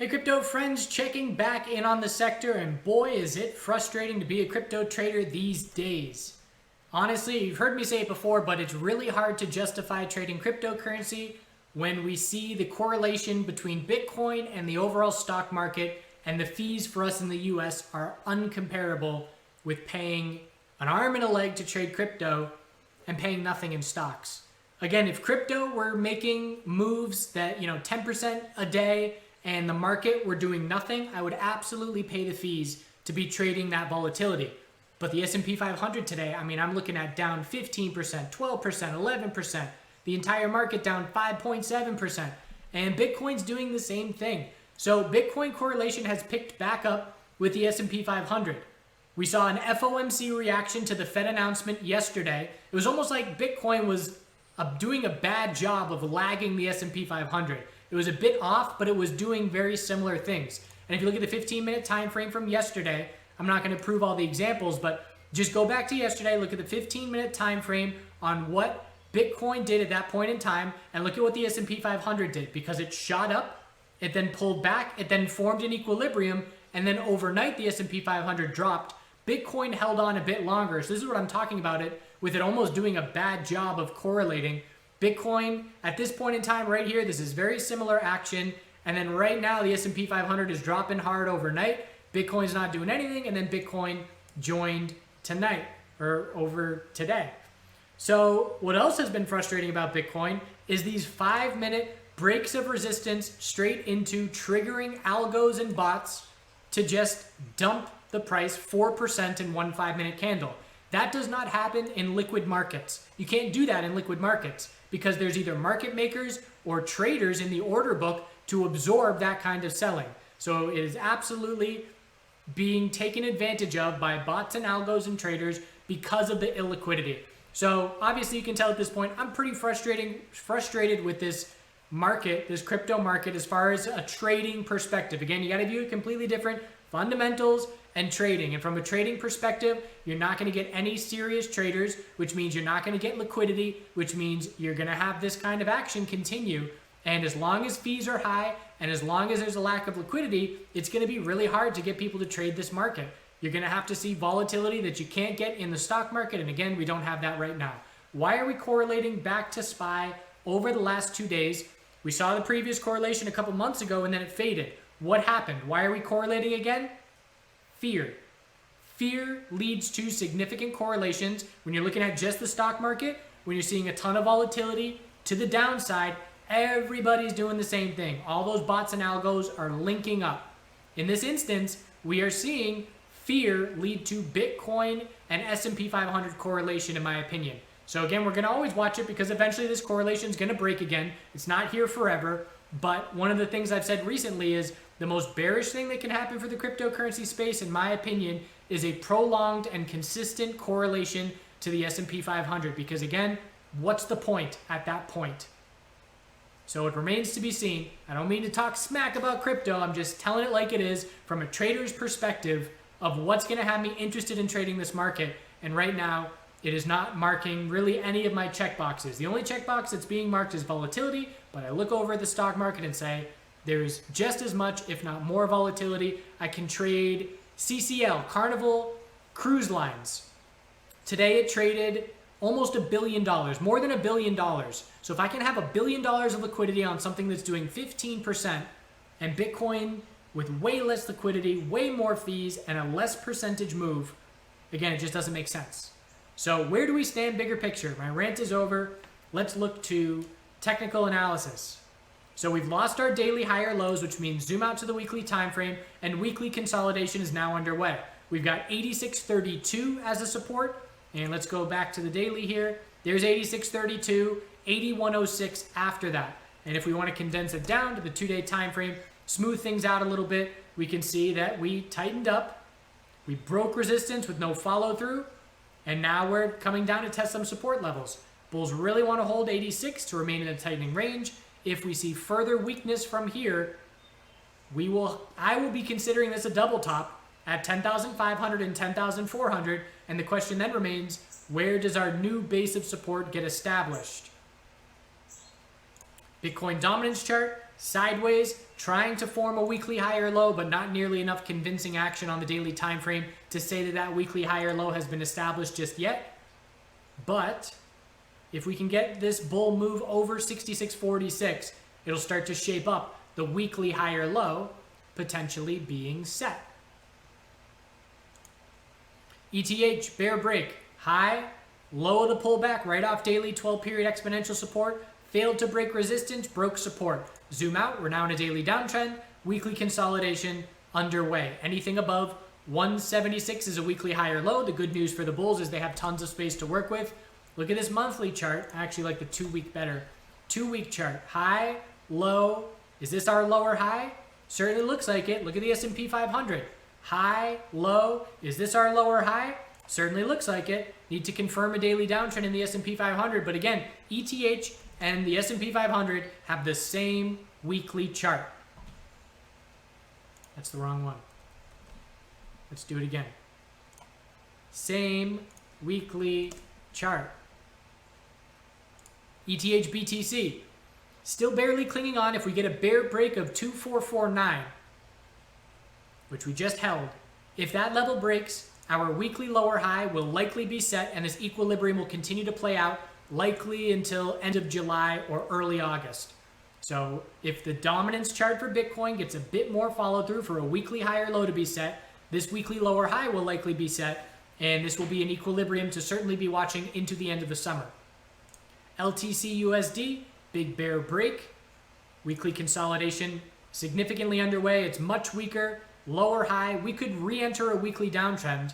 Hey crypto friends, checking back in on the sector, and boy is it frustrating to be a crypto trader these days. Honestly, you've heard me say it before, but it's really hard to justify trading cryptocurrency when we see the correlation between Bitcoin and the overall stock market, and the fees for us in the US are uncomparable with paying an arm and a leg to trade crypto and paying nothing in stocks. Again, if crypto were making moves that, 10% a day and the market were doing nothing, I would absolutely pay the fees to be trading that volatility. But the S&P 500 today, I'm looking at down 15%, 12%, 11%, the entire market down 5.7%, and Bitcoin's doing the same thing. So Bitcoin correlation has picked back up with the S&P 500. We saw an FOMC reaction to the Fed announcement yesterday. It was almost like Bitcoin was doing a bad job of lagging the S&P 500. It was a bit off, but it was doing very similar things. And if you look at the 15-minute time frame from yesterday, I'm not going to prove all the examples, but just go back to yesterday, look at the 15-minute time frame on what Bitcoin did at that point in time, and look at what the S&P 500 did, because it shot up, it then pulled back, it then formed an equilibrium, and then overnight the S&P 500 dropped. Bitcoin held on a bit longer. So this is what I'm talking about, with it almost doing a bad job of correlating. Bitcoin, at this point in time right here, this is very similar action. And then right now, the S&P 500 is dropping hard overnight. Bitcoin's not doing anything. And then Bitcoin joined tonight, or over today. So what else has been frustrating about Bitcoin is these 5-minute breaks of resistance straight into triggering algos and bots to just dump the price 4% in one 5-minute candle. That does not happen in liquid markets. You can't do that in liquid markets because there's either market makers or traders in the order book to absorb that kind of selling. So it is absolutely being taken advantage of by bots and algos and traders because of the illiquidity. So obviously you can tell at this point, I'm pretty frustrated with this market, this crypto market, as far as a trading perspective. Again, you got to view it completely different. Fundamentals and trading. And from a trading perspective, you're not going to get any serious traders, which means you're not going to get liquidity, which means you're going to have this kind of action continue. And as long as fees are high and as long as there's a lack of liquidity, it's going to be really hard to get people to trade this market. You're going to have to see volatility that you can't get in the stock market. And again, we don't have that right now. Why are we correlating back to SPY over the last 2 days? We saw the previous correlation a couple months ago and then it faded. What happened? Why are we correlating again? Fear. Fear leads to significant correlations. When you're looking at just the stock market, when you're seeing a ton of volatility to the downside, everybody's doing the same thing. All those bots and algos are linking up. In this instance, we are seeing fear lead to Bitcoin and S&P 500 correlation, in my opinion. So again, we're going to always watch it because eventually this correlation is going to break again. It's not here forever. But one of the things I've said recently is the most bearish thing that can happen for the cryptocurrency space, in my opinion, is a prolonged and consistent correlation to the S&P 500. Because again, what's the point at that point? So it remains to be seen. I don't mean to talk smack about crypto. I'm just telling it like it is from a trader's perspective of what's going to have me interested in trading this market. And right now, it is not marking really any of my checkboxes. The only checkbox that's being marked is volatility, but I look over at the stock market and say, there's just as much, if not more volatility. I can trade CCL, Carnival Cruise Lines. Today it traded almost $1 billion, more than $1 billion. So if I can have $1 billion of liquidity on something that's doing 15%, and Bitcoin with way less liquidity, way more fees, and a less percentage move, again, it just doesn't make sense. So where do we stand bigger picture? My rant is over. Let's look to technical analysis. So we've lost our daily higher lows, which means zoom out to the weekly time frame, and weekly consolidation is now underway. We've got 86.32 as a support, and let's go back to the daily here. There's 86.32, 81.06 after that. And if we want to condense it down to the 2-day time frame, smooth things out a little bit, we can see that we tightened up, we broke resistance with no follow through, and now we're coming down to test some support levels. Bulls really want to hold 86 to remain in a tightening range. If we see further weakness from here, I will be considering this a double top at 10,500 and 10,400. And the question then remains, where does our new base of support get established? Bitcoin dominance chart. sideways, trying to form a weekly higher low, but not nearly enough convincing action on the daily time frame to say that that weekly higher low has been established just yet. But if we can get this bull move over 66.46, it'll start to shape up the weekly higher low potentially being set. ETH, bear break, high, low of the pullback, right off daily 12-period exponential support, failed to break resistance, broke support. Zoom out, we're now in a daily downtrend, weekly consolidation underway. Anything above 176 is a weekly higher low. The good news for the bulls is they have tons of space to work with. Look at this monthly chart. I actually like the 2-week better. 2-week chart, high, low. Is this our lower high? Certainly looks like it. Look at the S&P 500. High, low. Is this our lower high? Certainly looks like it. Need to confirm a daily downtrend in the S&P 500. But again, ETH and the S&P 500 have the same weekly chart. That's the wrong one. Let's do it again. Same weekly chart. ETH BTC. Still barely clinging on. If we get a bear break of 2449, which we just held, if that level breaks, our weekly lower high will likely be set, and this equilibrium will continue to play out likely until end of July or early August. So if the dominance chart for Bitcoin gets a bit more follow through for a weekly higher low to be set, this weekly lower high will likely be set, and this will be an equilibrium to certainly be watching into the end of the summer. LTC USD, big bear break, weekly consolidation significantly underway. It's much weaker, lower high. We could re-enter a weekly downtrend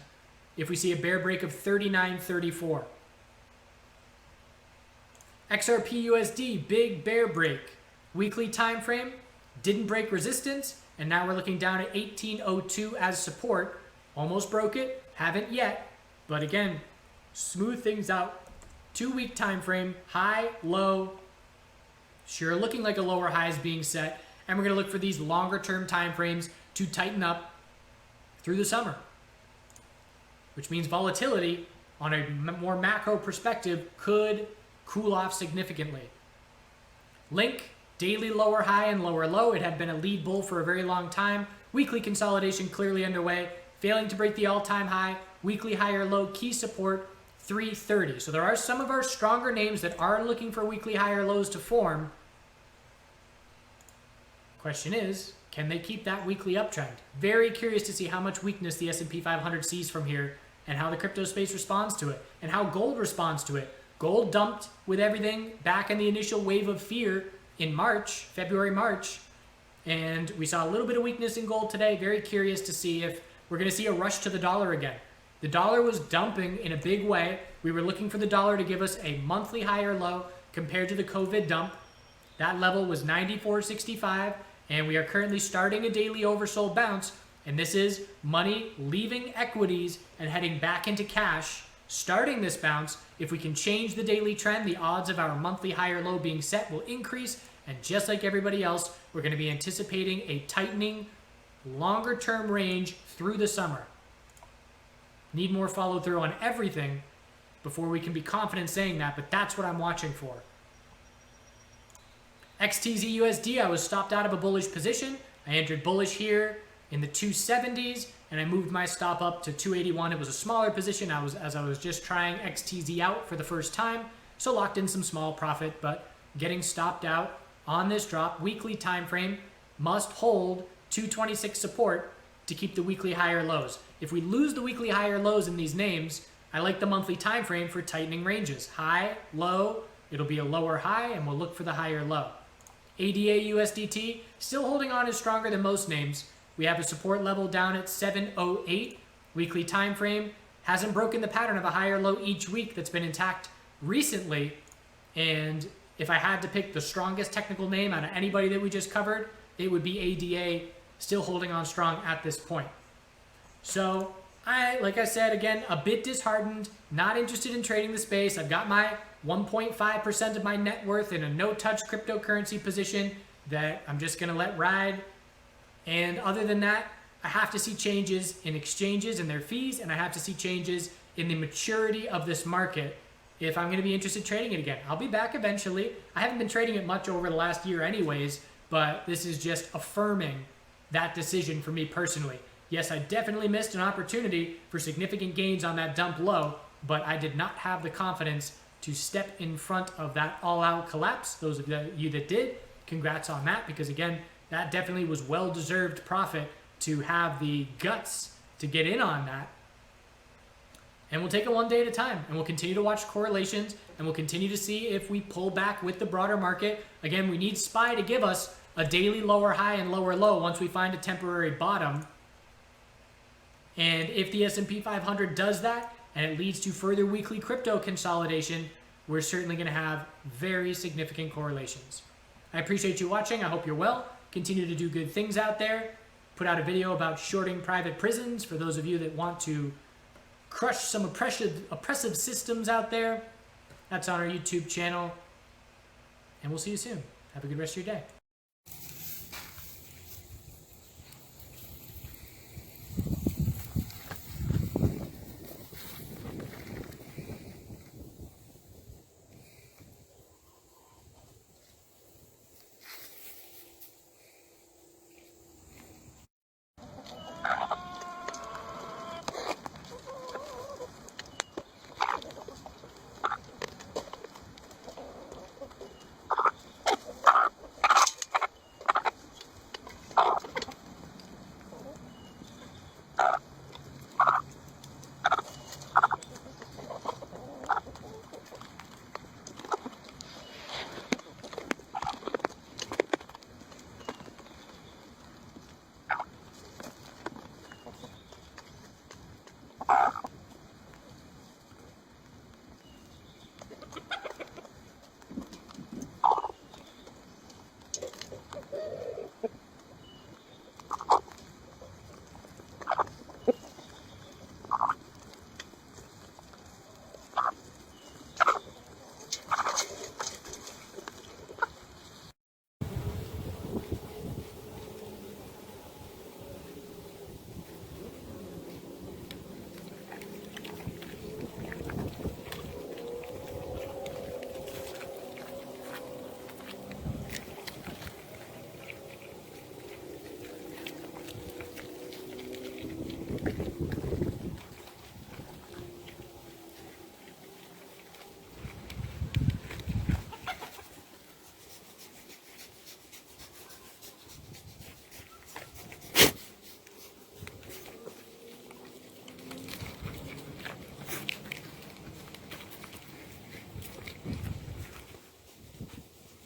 if we see a bear break of 39.34. XRP USD, big bear break. Weekly time frame, didn't break resistance, and now we're looking down at 1802 as support. Almost broke it, haven't yet, but again, smooth things out. 2-week time frame, high, low, sure looking like a lower high is being set, and we're going to look for these longer term time frames to tighten up through the summer, which means volatility on a more macro perspective could cool off significantly. Link, daily lower high and lower low. It had been a lead bull for a very long time. Weekly consolidation clearly underway, failing to break the all-time high. Weekly higher low, key support 330. So there are some of our stronger names that are looking for weekly higher lows to form. Question is, can they keep that weekly uptrend? Very curious to see how much weakness the S&P 500 sees from here and how the crypto space responds to it and how gold responds to it. Gold dumped with everything back in the initial wave of fear in March, February, March, and we saw a little bit of weakness in gold today. Very curious to see if we're going to see a rush to the dollar again. The dollar was dumping in a big way. We were looking for the dollar to give us a monthly higher low compared to the COVID dump. That level was 94.65, and we are currently starting a daily oversold bounce, and this is money leaving equities and heading back into cash. Starting this bounce, if we can change the daily trend, the odds of our monthly higher low being set will increase, and just like everybody else, we're going to be anticipating a tightening longer term range through the summer. Need more follow through on everything before we can be confident saying that, but that's what I'm watching for. XTZ USD, I was stopped out of a bullish position. I entered bullish here in the 270s, and I moved my stop up to 281. It was a smaller position as I was just trying XTZ out for the first time, so locked in some small profit, but getting stopped out on this drop. Weekly time frame must hold 226 support to keep the weekly higher lows. If we lose the weekly higher lows in these names, I like the monthly time frame for tightening ranges. High, low, it'll be a lower high, and we'll look for the higher low. ADA USDT, still holding on is stronger than most names. We have a support level down at 708. Weekly time frame hasn't broken the pattern of a higher low each week that's been intact recently. And if I had to pick the strongest technical name out of anybody that we just covered, it would be ADA, still holding on strong at this point. So like I said, again, a bit disheartened, not interested in trading the space. I've got my 1.5% of my net worth in a no-touch cryptocurrency position that I'm just going to let ride. And other than that, I have to see changes in exchanges and their fees, and I have to see changes in the maturity of this market if I'm going to be interested in trading it again. I'll be back eventually. I haven't been trading it much over the last year anyways, but this is just affirming that decision for me personally. Yes, I definitely missed an opportunity for significant gains on that dump low, but I did not have the confidence to step in front of that all-out collapse. Those of you that did, congrats on that, because again, that definitely was well-deserved profit to have the guts to get in on that. And we'll take it one day at a time, and we'll continue to watch correlations, and we'll continue to see if we pull back with the broader market. Again, we need SPY to give us a daily lower high and lower low once we find a temporary bottom. And if the S&P 500 does that, and it leads to further weekly crypto consolidation, we're certainly going to have very significant correlations. I appreciate you watching. I hope you're well. Continue to do good things out there. Put out a video about shorting private prisons for those of you that want to crush some oppressive systems out there. That's on our YouTube channel. And we'll see you soon. Have a good rest of your day.